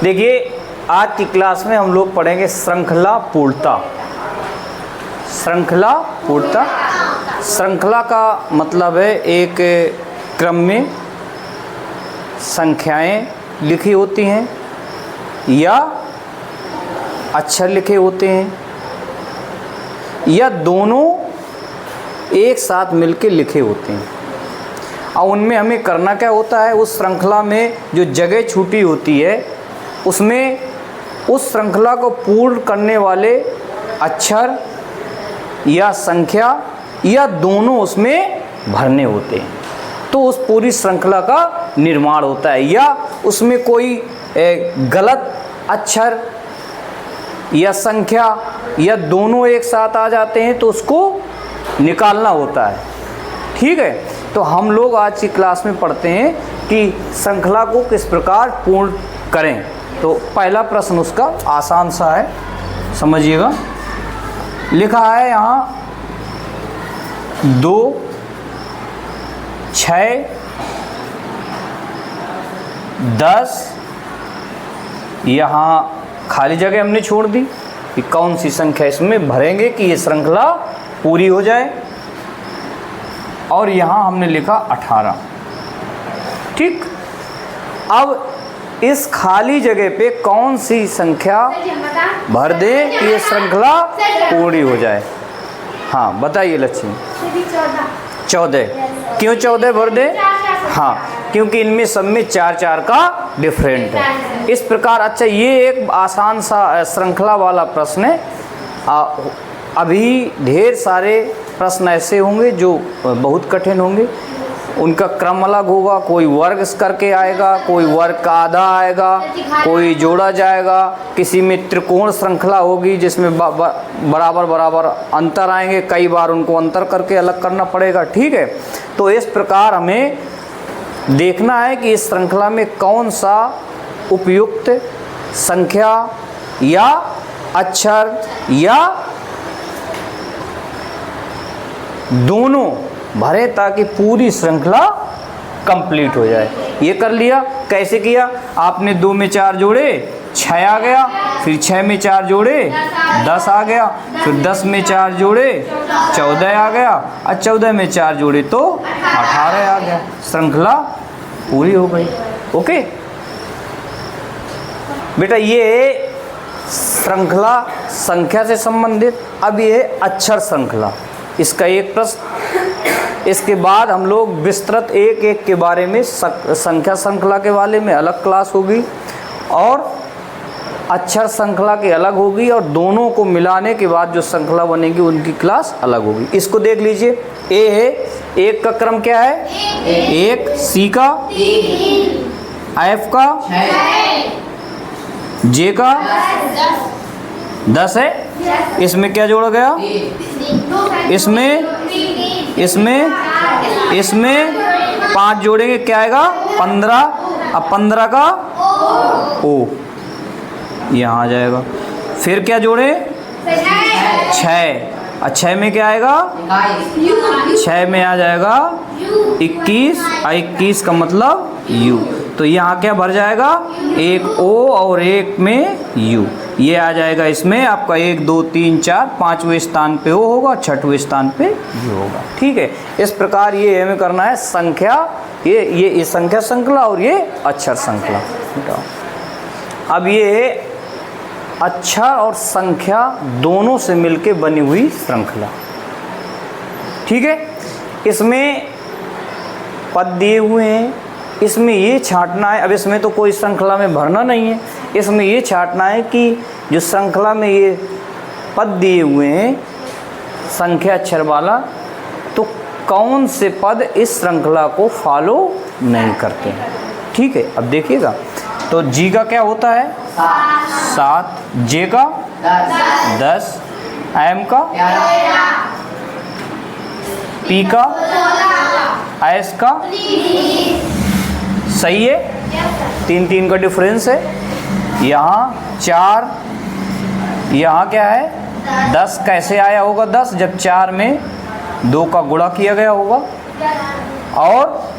देखिए आज की क्लास में हम लोग पढ़ेंगे श्रृंखला पूर्णता। श्रृंखला पूर्णता, श्रृंखला का मतलब है एक क्रम में संख्याएं लिखी होती हैं या अक्षर लिखे होते हैं या दोनों एक साथ मिलके लिखे होते हैं। और उनमें हमें करना क्या होता है, उस श्रृंखला में जो जगह छूटी होती है उसमें उस श्रृंखला को पूर्ण करने वाले अक्षर या संख्या या दोनों उसमें भरने होते हैं, तो उस पूरी श्रृंखला का निर्माण होता है। या उसमें कोई गलत अक्षर या संख्या या दोनों एक साथ आ जाते हैं तो उसको निकालना होता है। ठीक है, तो हम लोग आज की क्लास में पढ़ते हैं कि श्रृंखला को किस प्रकार पूर्ण करें। तो पहला प्रश्न उसका आसान सा है, समझिएगा। लिखा है यहाँ 2, 6, 10। यहाँ खाली जगह हमने छोड़ दी कि कौन सी संख्या इसमें भरेंगे कि ये श्रृंखला पूरी हो जाए। और यहाँ हमने लिखा 18। ठीक, अब इस खाली जगह पे कौन सी संख्या भर दें कि ये श्रृंखला पूरी हो जाए। हाँ बताइए लक्ष्मी। 14। क्यों 14 भर दें? हाँ, क्योंकि इनमें सब में 4-4 का डिफरेंट है। इस प्रकार अच्छा ये एक आसान सा श्रृंखला वाला प्रश्न है। अभी ढेर सारे प्रश्न ऐसे होंगे जो बहुत कठिन होंगे, उनका क्रम अलग होगा। कोई वर्ग करके आएगा, कोई वर्ग का आधा आएगा, कोई जोड़ा जाएगा, किसी में त्रिकोण श्रृंखला होगी जिसमें बराबर बराबर अंतर आएंगे, कई बार उनको अंतर करके अलग करना पड़ेगा। ठीक है, तो इस प्रकार हमें देखना है कि इस श्रृंखला में कौन सा उपयुक्त संख्या या अक्षर या दोनों भरे ताकि पूरी श्रृंखला कंप्लीट हो जाए। ये कर लिया। कैसे किया? आपने 2 में 4 जोड़े 6 आ गया, फिर 6 में 4 जोड़े 10 आ गया, फिर 10 में 4 जोड़े 14 आ गया, और 14 में 4 जोड़े तो 18 आ गया। श्रृंखला पूरी हो गई। ओके बेटा, ये श्रृंखला संख्या से संबंधित। अब ये अक्षर श्रृंखला, इसका एक प्रश्न। इसके बाद हम लोग विस्तृत एक एक के बारे में, संख्या श्रृंखला के बारे में अलग क्लास होगी और अक्षर श्रृंखला की अलग होगी, और दोनों को मिलाने के बाद जो श्रृंखला बनेगी उनकी क्लास अलग होगी। इसको देख लीजिए। ए है, एक का क्रम क्या है? 1, सी का, एफ का, जे का 10 है। इसमें क्या जोड़ा गया? इसमें 5 जोड़ेंगे, क्या आएगा? 15। अब 15 का ओ यहाँ आ जाएगा। फिर क्या जोड़े? 6। और 6 में क्या आएगा? 6 में आ जाएगा 21, और 21 का मतलब यू। तो यहाँ क्या भर जाएगा? एक ओ और एक में यू। ये आ जाएगा इसमें आपका 1, 2, 3, 4, 5वें स्थान पे ओ होगा, 6वें स्थान पे यू होगा। ठीक है, इस प्रकार ये हमें करना है संख्या, ये संख्या श्रृंखला और ये अक्षर श्रृंखला। अब ये अक्षर और संख्या दोनों से मिलके बनी हुई श्रृंखला। ठीक है, इसमें पद दिए हुए हैं, इसमें ये छांटना है। अब इसमें तो कोई श्रृंखला में भरना नहीं है, इसमें ये छांटना है कि जो श्रृंखला में ये पद दिए हुए हैं संख्या अक्षर वाला, तो कौन से पद इस श्रृंखला को फॉलो नहीं करते हैं। ठीक है, अब देखिएगा। तो जी का क्या होता है? 7, जे का 10, एम का, पी का, एस का, सही है। 3-3 का डिफरेंस है। यहाँ 4, यहाँ क्या है? 10 कैसे आया होगा? 10 जब 4 में 2 का गुणा किया गया होगा और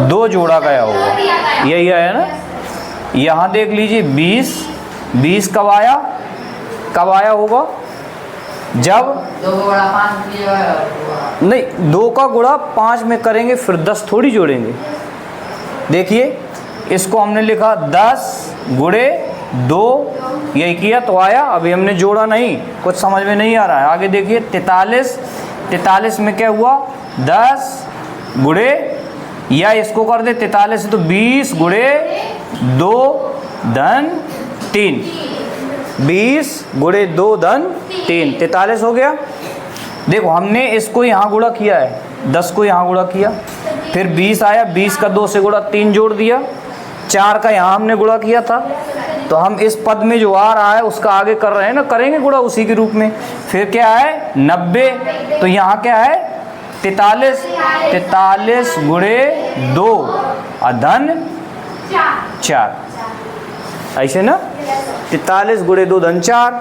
2 जोड़ा गया होगा, यही है ना। यहाँ देख लीजिए 20, 20 कब आया, कब आया होगा जब 2 को गुणा 5 नहीं 2 का गुणा 5 में करेंगे फिर 10 थोड़ी जोड़ेंगे। देखिए इसको हमने लिखा 10 गुणे 2, यही किया तो आया। अभी हमने जोड़ा नहीं, कुछ समझ में नहीं आ रहा है। आगे देखिए 43, 43 में क्या हुआ 10 गुणे, या इसको कर दे 43 से तो 20 गुणे 2 धन 3, 20 गुणे 2 धन 3, 43 हो गया। देखो हमने इसको यहाँ गुणा किया है, 10 को यहाँ गुणा किया, फिर 20 आया, 20 का 2 से गुणा 3 जोड़ दिया, 4 का यहाँ हमने गुणा किया था। तो हम इस पद में जो आ रहा है उसका आगे कर रहे हैं ना, करेंगे गुणा उसी के रूप में। फिर क्या है 90, तो यहाँ क्या है 43, 43 गुणे 2 धन 4, ऐसे ना 43 गुणे 2 धन 4,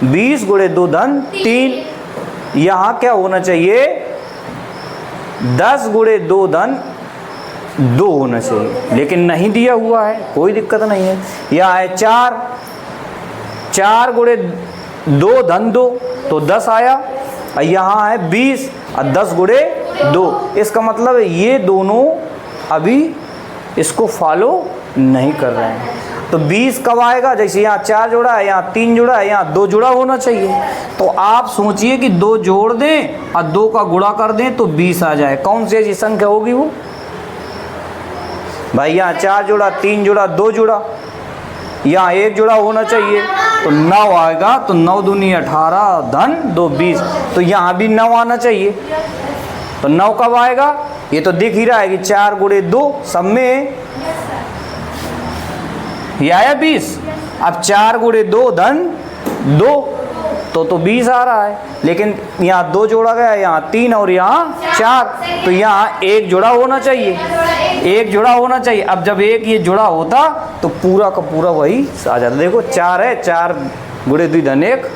20 गुणे 2 धन 3। यहाँ क्या होना चाहिए 10 गुणे 2 धन 2 होना चाहिए, लेकिन नहीं दिया हुआ है, कोई दिक्कत नहीं है। यहाँ है 4, 4 गुणे 2 धन 2 तो 10 आया, और यहाँ है 20 और 10 गुणे 2। इसका मतलब है ये दोनों अभी इसको फॉलो नहीं कर रहे हैं। तो 20 कब आएगा, जैसे यहाँ 4 जोड़ा है, यहाँ 3 जोड़ा है, यहाँ 2 जुड़ा होना चाहिए। तो आप सोचिए कि 2 जोड़ दें और 2 का गुणा कर दें तो 20 आ जाए। कौन सी ऐसी संख्या होगी वो भाई? यहाँ 4 जोड़ा, 3 जोड़ा, 2 जोड़ा, यहाँ 1 जोड़ा होना चाहिए तो 9 आएगा। तो 9 दूनी 18 धन 2 20, तो यहाँ भी 9 आना चाहिए। तो 9 कब आएगा, ये तो दिख ही रहा है कि 4 गुणे 2 सब में ये आया 20। अब 4 गुणे 2 धन 2 तो 20 आ रहा है, लेकिन यहाँ 2 जोड़ा गया, यहाँ 3 और यहाँ 4, तो यहाँ 1 जुड़ा होना चाहिए, 1 जुड़ा होना चाहिए। अब जब 1 ये जुड़ा होता तो पूरा का पूरा वही आ जाता। देखो 4 है, 4 गुणे 2 धन 1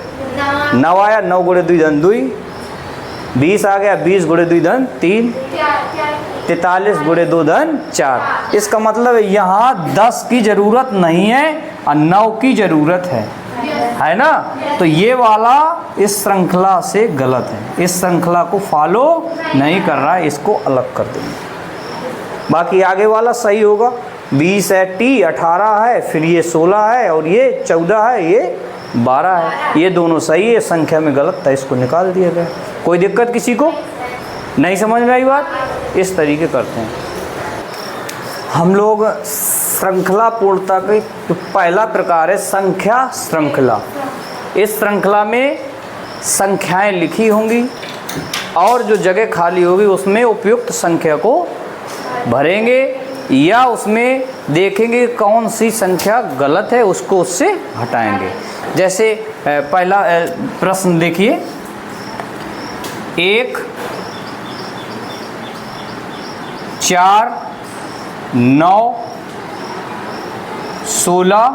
9 आया, 9 गुणे 2 धन 2 20 आ गया, 20 गुणे 2 धन 3, 43 गुणे 2 धन 4। इसका मतलब है यहाँ 10 की ज़रूरत नहीं है और 9 की ज़रूरत है ना। तो ये वाला इस श्रृंखला से गलत है, इस श्रृंखला को फॉलो नहीं कर रहा है, इसको अलग कर देंगे। बाकी आगे वाला सही होगा। 20 है, T 18 है, फिर ये 16 है और ये 14 है, ये 12 है। ये दोनों सही है, संख्या में गलत था, इसको निकाल दिया गया। कोई दिक्कत किसी को नहीं समझ में आई बात? इस तरीके करते हैं हम लोग। श्रृंखला पूर्णता का जो पहला प्रकार है संख्या श्रृंखला। इस श्रृंखला में संख्याएं लिखी होंगी और जो जगह खाली होगी उसमें उपयुक्त संख्या को भरेंगे, या उसमें देखेंगे कौन सी संख्या गलत है उसको उससे हटाएंगे। जैसे पहला प्रश्न देखिए, 1 4 9 16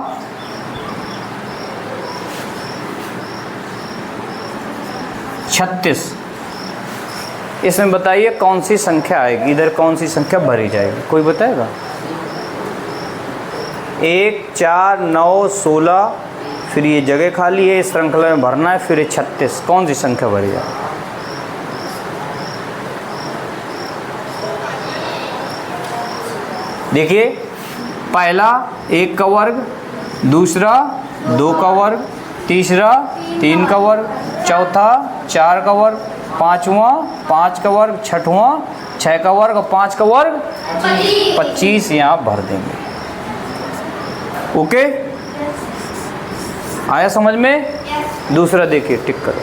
36। इसमें बताइए कौन सी संख्या आएगी, इधर कौन सी संख्या भरी जाएगी, कोई बताएगा? 1 4 9 16, फिर ये जगह खाली है, इस श्रृंखला में भरना है, फिर 36, कौन सी संख्या भरी जाएगी? देखिए पहला 1 का वर्ग, दूसरा 2 का वर्ग, तीसरा 3 का वर्ग, चौथा 4 का वर्ग, पाँचवा 5 का वर्ग, छठवां 6 का वर्ग और 5 का वर्ग 25 यहाँ भर देंगे। ओके, आया समझ में? दूसरा देखिए, टिक करो।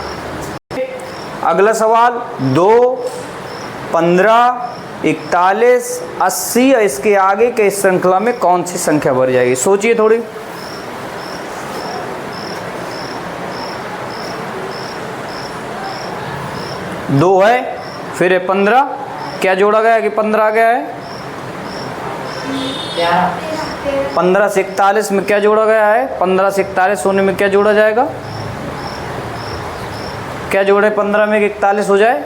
अगला सवाल 2 15 41 80 और इसके आगे के इस श्रृंखला में कौन सी संख्या भर जाएगी? सोचिए थोड़ी। दो है, फिर है 15, क्या जोड़ा गया कि 15 आ गया है? 15 से 41 में क्या जोड़ा गया है? 15 से 41 होने में क्या जोड़ा जाएगा? क्या जोड़े 15 में 41 हो जाए?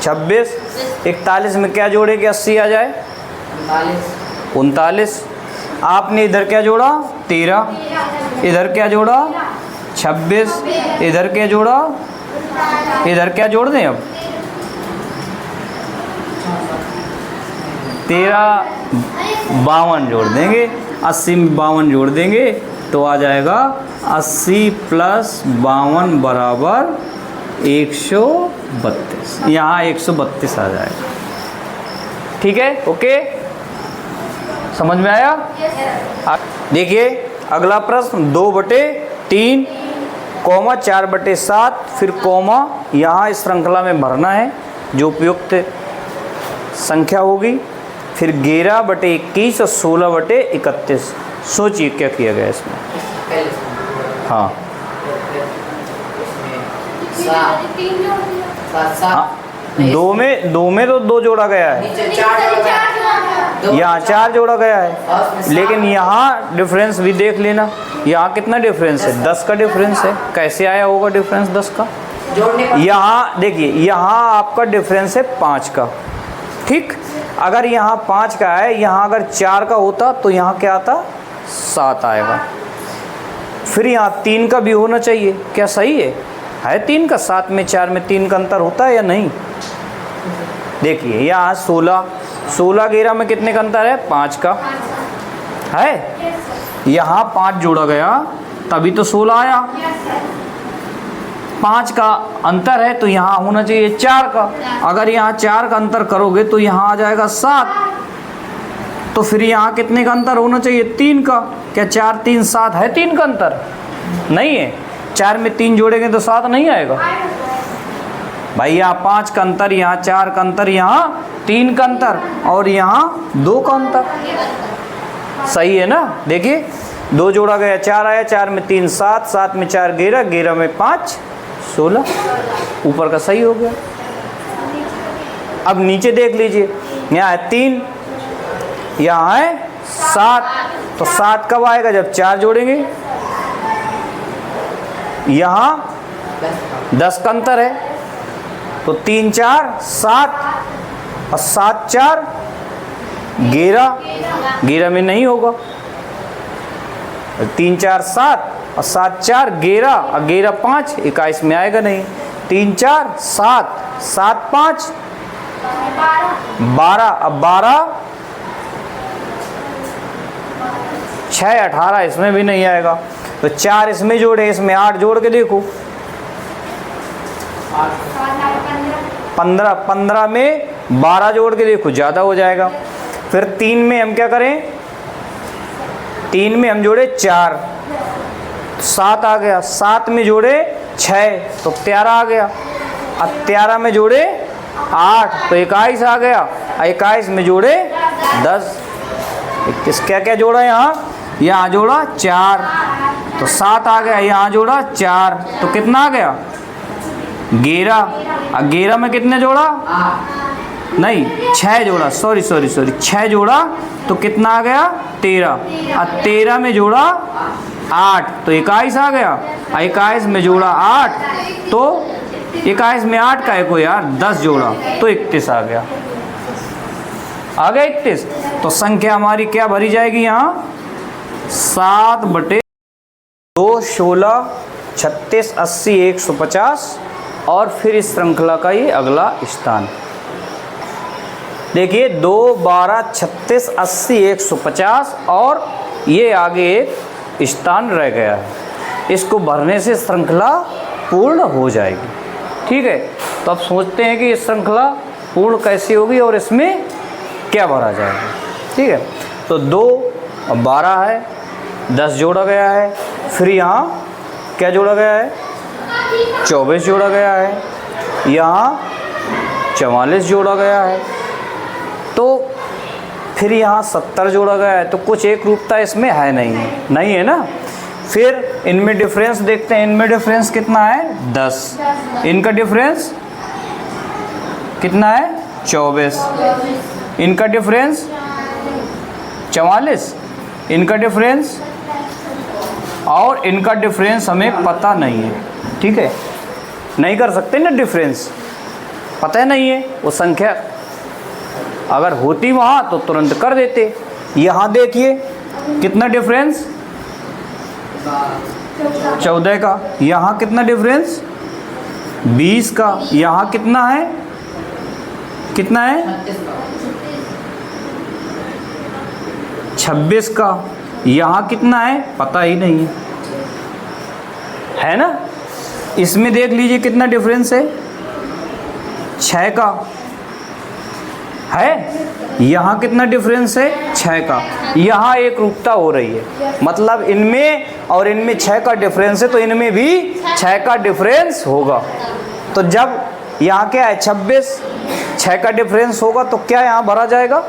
26। 41 में क्या जोड़े कि 80 आ जाए? 39। आपने इधर क्या जोड़ा 13, इधर क्या जोड़ा 26, इधर क्या जोड़ा, इधर क्या जोड़ दें अब 13 52 जोड़ देंगे, 80 में 52 जोड़ देंगे तो आ जाएगा 80 प्लस 52 बराबर 132। यहाँ 132 आ जाएगा। ठीक है, ओके, समझ में आया? देखिए अगला प्रश्न 2/3 कॉमा 4/7 फिर कॉमा यहाँ इस श्रृंखला में भरना है जो उपयुक्त संख्या होगी, फिर 11/21 और 16/31। सोचिए क्या किया गया इसमें। हाँ दो में तो 2 जोड़ा गया है, यहाँ 4 जोड़ा गया है, लेकिन यहाँ डिफरेंस भी देख लेना। यहाँ कितना डिफरेंस है 10 का डिफरेंस है। कैसे आया होगा डिफरेंस 10 का? यहाँ देखिए यहाँ आपका डिफरेंस है 5 का। ठीक, अगर यहाँ 5 का है, यहाँ अगर 4 का होता तो यहाँ क्या आता 7 आएगा। फिर यहाँ 3 का भी होना चाहिए। क्या सही है 3 का? 7 में 4 में 3 का अंतर होता है या नहीं? देखिए यहाँ 16 11 में कितने का अंतर है 5 का है। यहाँ 5 जोड़ा गया तभी तो 16 आया। 5 का अंतर है तो यहाँ होना चाहिए 4 का। अगर यहाँ 4 का अंतर करोगे तो यहाँ आ जाएगा 7। तो फिर यहाँ कितने का अंतर होना चाहिए 3 का। क्या 4 3 7 है 3 का अंतर? नहीं है। 4 में 3 जोड़ेंगे तो 7 नहीं आएगा भाई। यहाँ 5 का अंतर, यहाँ 4 का अंतर, यहाँ 3 का अंतर और यहाँ 2 का अंतर। सही है ना? देखिए 2 जोड़ा गया 4 आया, 4 में 3 7, 7 में 4 11, 11 में 5 16। ऊपर का सही हो गया। अब नीचे देख लीजिए, यहाँ है 3, यहाँ है 7। तो 7 कब आएगा? जब 4 जोड़ेंगे। यहाँ 10 का अंतर है तो 3 4 7 और 7 4 11। 11 में नहीं होगा। 3 4 7 और 7 4 11 और 11 5 21 में आएगा नहीं। 3 4 7 7 5 12। अब 12 6 18 इसमें भी नहीं आएगा। तो 4 इसमें जोड़े, इसमें 8 जोड़ के देखो 15। 15 में 12 जोड़ के देखो ज़्यादा हो जाएगा। फिर 3 में हम क्या करें? 3 में हम जोड़े 4, 7 आ गया। 7 में जोड़े 6 तो 13 आ गया। अब 13 में जोड़े 8 तो 21 आ गया। 21 में जोड़े 10। किस क्या क्या जोड़ा? यहाँ जोड़ा 4 तो 7 आ गया। यहाँ जोड़ा 4 तो कितना आ गया 11। 11 में कितने जोड़ा? नहीं 6 जोड़ा, सॉरी 6 जोड़ा तो कितना आ गया 13। और 13 में जोड़ा 8 तो 21 आ गया। 21 में जोड़ा 8 तो 21 में 8 का है को यार 10 जोड़ा तो 31 आ गया। आ गया 31। तो संख्या हमारी क्या भरी जाएगी यहाँ 7/2 16 36 80 150 और फिर इस श्रृंखला का ये अगला स्थान। देखिए 2 12 36 80 150 और ये आगे एक स्थान रह गया है। इसको भरने से श्रृंखला पूर्ण हो जाएगी। ठीक है, तो अब सोचते हैं कि ये श्रृंखला पूर्ण कैसी होगी और इसमें क्या भरा जाएगा। ठीक है, तो 2 और 12 है, 10 जोड़ा गया है। फिर यहाँ क्या जोड़ा गया है 24 जोड़ा गया है। यहाँ 44 जोड़ा गया है। तो फिर यहाँ 70 जोड़ा गया है। तो कुछ एक रूपता इसमें है नहीं है ना। फिर इनमें डिफरेंस देखते हैं। इनमें डिफरेंस कितना है 10। इनका डिफरेंस कितना है 24। इनका डिफरेंस 44। इनका डिफरेंस और इनका डिफरेंस हमें पता नहीं है। ठीक है, नहीं कर सकते ना डिफरेंस, पता नहीं है। वो संख्या अगर होती वहाँ तो तुरंत कर देते, यहाँ देखिए कितना डिफरेंस, 14 का। यहाँ कितना डिफरेंस, 20 का। यहाँ कितना है, कितना है, 26 का। यहाँ कितना है पता ही नहीं है ना। इसमें देख लीजिए कितना डिफरेंस है, 6 का है। यहाँ कितना डिफरेंस है, 6 का। यहाँ एक रूपता हो रही है, मतलब इनमें और इनमें 6 का डिफरेंस है, तो इनमें भी 6 का डिफरेंस होगा। तो जब यहाँ क्या है 26, 6 का डिफरेंस होगा तो क्या यहाँ भरा जाएगा,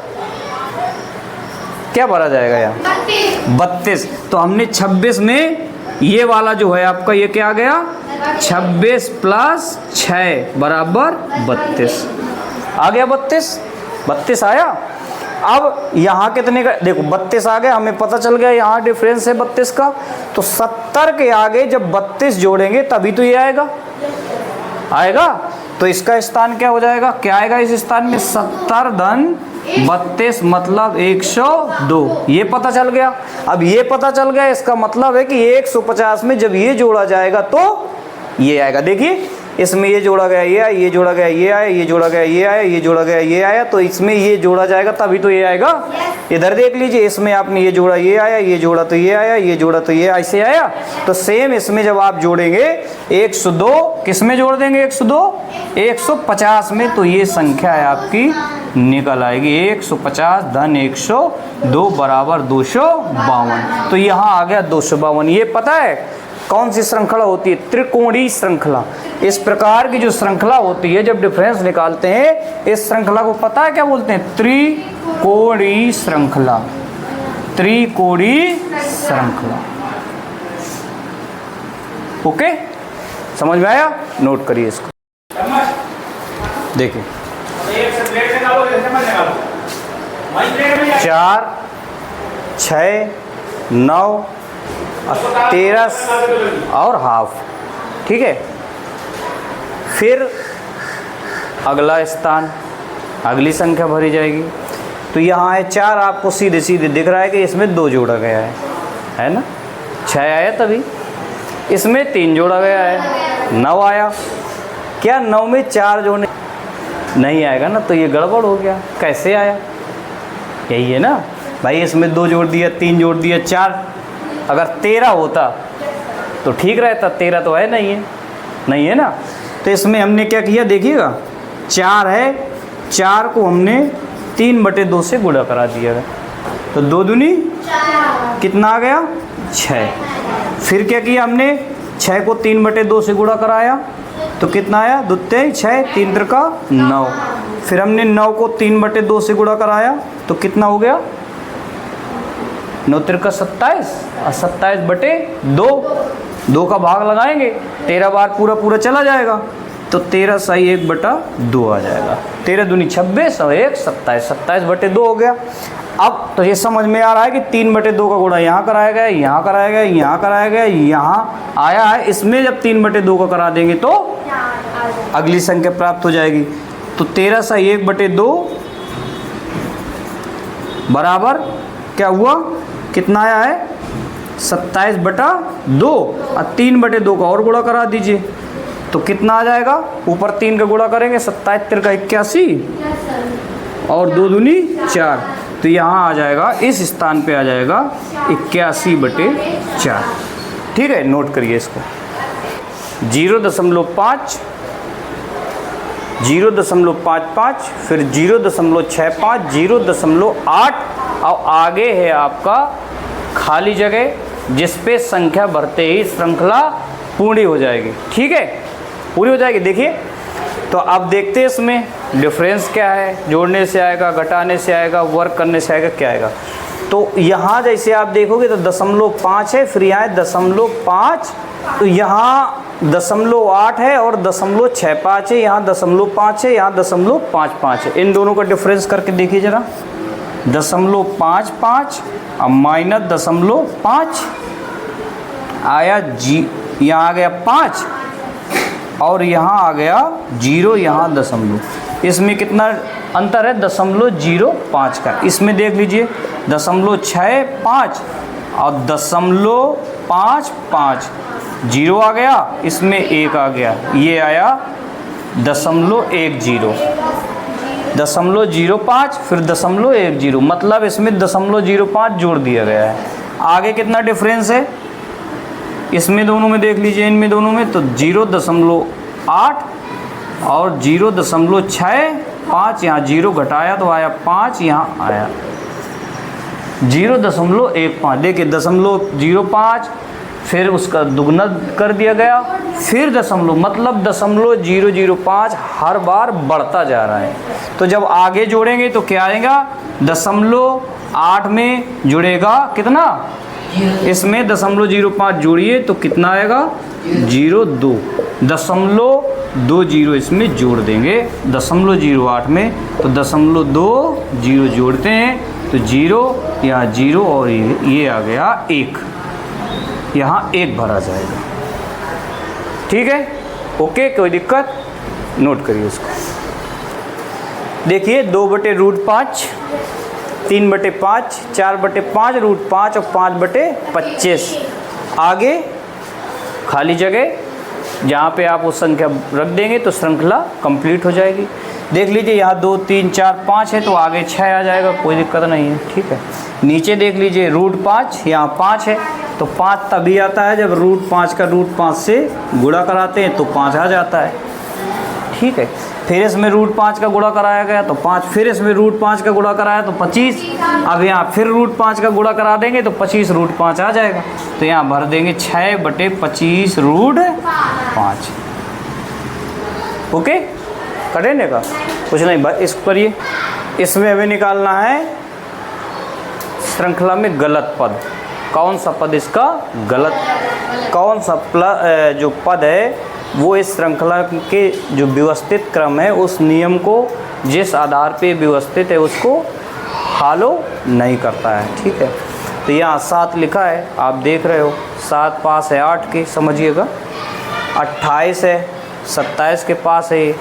क्या भरा जाएगा यहाँ 32। तो हमने 26 में ये वाला जो है आपका ये क्या आ गया, 26 प्लस 6 बराबर 32 आ गया। 32 आया। अब यहाँ कितने का देखो, 32 आ गया, हमें पता चल गया यहाँ डिफरेंस है 32 का। तो 70 के आगे जब 32 जोड़ेंगे तभी तो ये आएगा। तो इसका स्थान क्या हो जाएगा, क्या आएगा इस स्थान में, 70 धन 32 मतलब 102। ये पता चल गया। अब ये पता चल गया, इसका मतलब है कि 150 में जब ये जोड़ा जाएगा तो ये आएगा। देखिए इसमें ये जोड़ा गया ये आया, ये जोड़ा गया ये आया, ये जोड़ा गया ये आया, ये जोड़ा गया ये आया, तो इसमें ये जोड़ा जाएगा तभी तो ये आएगा। इधर देख लीजिए, इसमें आपने ये जोड़ा ये आया, ये जोड़ा तो ये आया, ये जोड़ा तो ये ऐसे आया। तो सेम इसमें जब आप जोड़ेंगे 102, किस में जोड़ देंगे 102, 150 में, तो ये संख्या है आपकी निकल आएगी। 150 धन 102 बराबर 252। तो यहाँ आ गया 252। ये पता है कौन सी श्रृंखला होती है, त्रिकोणीय श्रृंखला। इस प्रकार की जो श्रृंखला होती है जब डिफरेंस निकालते हैं, इस श्रृंखला को पता है क्या बोलते हैं, त्रिकोणीय श्रृंखला। त्रिकोणीय श्रृंखला। ओके, समझ में आया, नोट करिए इसको। देखिए 4, 6, 9, 13 और हाफ, ठीक है। फिर अगला स्थान, अगली संख्या भरी जाएगी। तो यहाँ है 4, आपको सीधे सीधे दिख रहा है कि इसमें 2 जोड़ा गया है ना। 6 आया तभी, इसमें 3 जोड़ा गया है, 9 आया। क्या 9 में 4 जोड़ने नहीं आएगा ना, तो ये गड़बड़ हो गया। कैसे आया, यही है ना भाई, इसमें 2 जोड़ दिया, 3 जोड़ दिया, 4। अगर 13 होता तो ठीक रहता, 13 तो है नहीं है ना। तो इसमें हमने क्या किया देखिएगा, 4 है, 4 को हमने 3/2 से गुणा करा दिया, तो 2 दूनी कितना आ गया 6। फिर क्या किया हमने, 6 को 3/2 से गुणा कराया तो कितना आया, 2 3 6, 3 त्रिका 9। फिर हमने 9 को 3/2 से गुणा कराया तो कितना हो गया, 9 त्रिका 27 और 27/2, 2 का भाग लगाएंगे, 13 बार पूरा चला जाएगा, तो 13 सही 1/2 आ जाएगा। 13 दूनी 26 और 1 27, 27/2 हो गया। अब तो ये समझ में आ रहा है कि 3/2 का गुणा यहाँ कराया गया, यहाँ कराया गया, यहाँ कराया गया, यहाँ आया है। इसमें जब 3/2 का करा देंगे तो अगली संख्या प्राप्त हो जाएगी। तो 13 सही 1/2 बराबर क्या हुआ, कितना आया है 27/2 और 3/2 का और गुणा करा दीजिए तो कितना आ जाएगा, ऊपर 3 का गुणा करेंगे, 27 3 का 81 और 2 दूनी 4, तो यहाँ आ जाएगा, इस स्थान पे आ जाएगा 81/4। ठीक है, नोट करिए इसको। 0.5, 0.55, फिर 0.65, 0.8 और आगे है आपका खाली जगह जिस पे संख्या भरते ही श्रृंखला पूरी हो जाएगी। ठीक है, पूरी हो जाएगी। देखिए तो अब देखते हैं इसमें डिफरेंस क्या है, जोड़ने से आएगा, घटाने से आएगा, वर्क करने से आएगा, क्या आएगा। तो यहाँ जैसे आप देखोगे तो 0.5 है, फिर यहाँ 0.5, तो यहाँ 0.8 है और 0.65 है, यहाँ 0.5 है, यहाँ 0.55 है। इन दोनों का डिफरेंस करके देखिए जरा, 0.55 और माइनस 0.5 आया जी, यहाँ आ गया 5 और यहाँ आ गया 0, यहाँ 0। इसमें कितना अंतर है 0.05 का। इसमें देख लीजिए 0.65 और 0.55, 0 आ गया, इसमें 1 आ गया, ये आया 0.10, 0.05 फिर 0.10, मतलब इसमें 0.05 जोड़ दिया गया है। आगे कितना डिफरेंस है इसमें दोनों में देख लीजिए, इनमें दोनों में तो 0.8 और 0.65, यहाँ 0 घटाया तो आया 5, यहाँ आया 0.15। देखिए 0.05 फिर उसका दुगना कर दिया गया, फिर मतलब 0.005 हर बार बढ़ता जा रहा है। तो जब आगे जोड़ेंगे तो क्या आएगा, 0.8 में जुड़ेगा कितना, इसमें 0.05 जोड़िए तो कितना आएगा 0.20 इसमें जोड़ देंगे 0.08 में, तो 0.20 जोड़ते हैं तो 0, यहाँ 0 और ये आ गया 1, यहाँ 1 भरा जाएगा। ठीक है, ओके, कोई दिक्कत, नोट करिए उसको। देखिए 2/√5, 3/5, 4/5 √5 और 5/25। आगे खाली जगह जहाँ पे आप वो संख्या रख देंगे तो श्रृंखला कंप्लीट हो जाएगी। देख लीजिए यहाँ 2, 3, 4, 5 है तो आगे 6 आ जाएगा, कोई दिक्कत नहीं है। ठीक है, नीचे देख लीजिए √5, यहाँ 5 है तो 5 तभी आता है जब √5 का √5 से गुणा कराते हैं तो 5 आ जाता है। ठीक है, फिर इसमें √5 का गुणा कराया गया तो 5, फिर इसमें √5 का गुणा कराया तो 25, अब यहाँ फिर √5 का गुणा करा देंगे तो 25 √5 आ जाएगा, तो यहाँ भर देंगे 6/25 √5। ओके, करेंगे का कुछ नहीं, बस इसको करिए। इसमें हमें निकालना है श्रृंखला में गलत पद, कौन सा पद इसका गलत, कौन सा जो पद है वो इस श्रृंखला के जो व्यवस्थित क्रम है उस नियम को जिस आधार पे व्यवस्थित है उसको फॉलो नहीं करता है। ठीक है, तो यहाँ 7 लिखा है, आप देख रहे हो 7 पास है 8 के, समझिएगा 28 है 27 के पास है,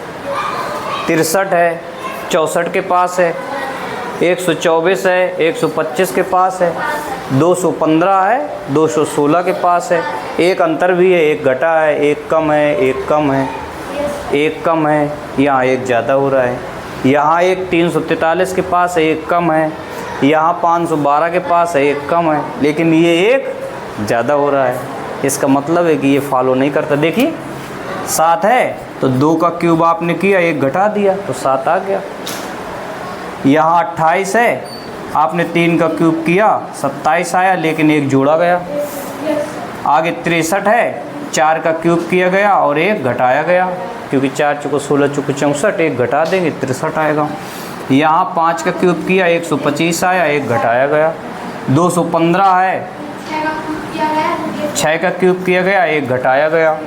63 है 64 के पास है, 124 है 125 के पास है, 215 है 216 के पास है। एक अंतर भी है, एक घटा है, एक कम है, एक कम है, एक कम है, यहाँ एक ज़्यादा हो रहा है, यहाँ एक 343 के पास है, एक कम है, यहाँ 512 के पास है, एक कम है, लेकिन ये एक ज़्यादा हो रहा है। इसका मतलब है कि ये फॉलो नहीं करता। देखिए 7 है तो 2 का क्यूब आपने किया, एक घटा दिया तो 7 आ गया। यहाँ 28 है, आपने 3 का क्यूब किया 27 आया, लेकिन एक जोड़ा गया। आगे 63 है, 4 का क्यूब किया गया और एक घटाया गया, क्योंकि 4 चौको 16 चौको 64, एक घटा देंगे 63 आएगा। यहाँ 5 का क्यूब किया 125 आया, एक घटाया गया। 215 है, 6 का क्यूब किया गया, एक घटाया गया।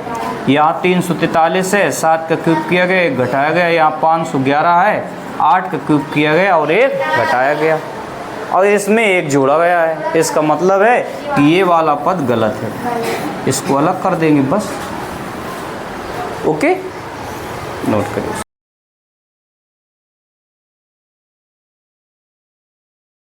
यहाँ 343 है, 7 का क्यूब किया गया, एक घटाया गया। यहाँ 511 है, 8 का क्यूब किया गया और एक घटाया गया, और इसमें एक जोड़ा गया है। इसका मतलब है कि ये वाला पद गलत है, इसको अलग कर देंगे बस। ओके, नोट करिए।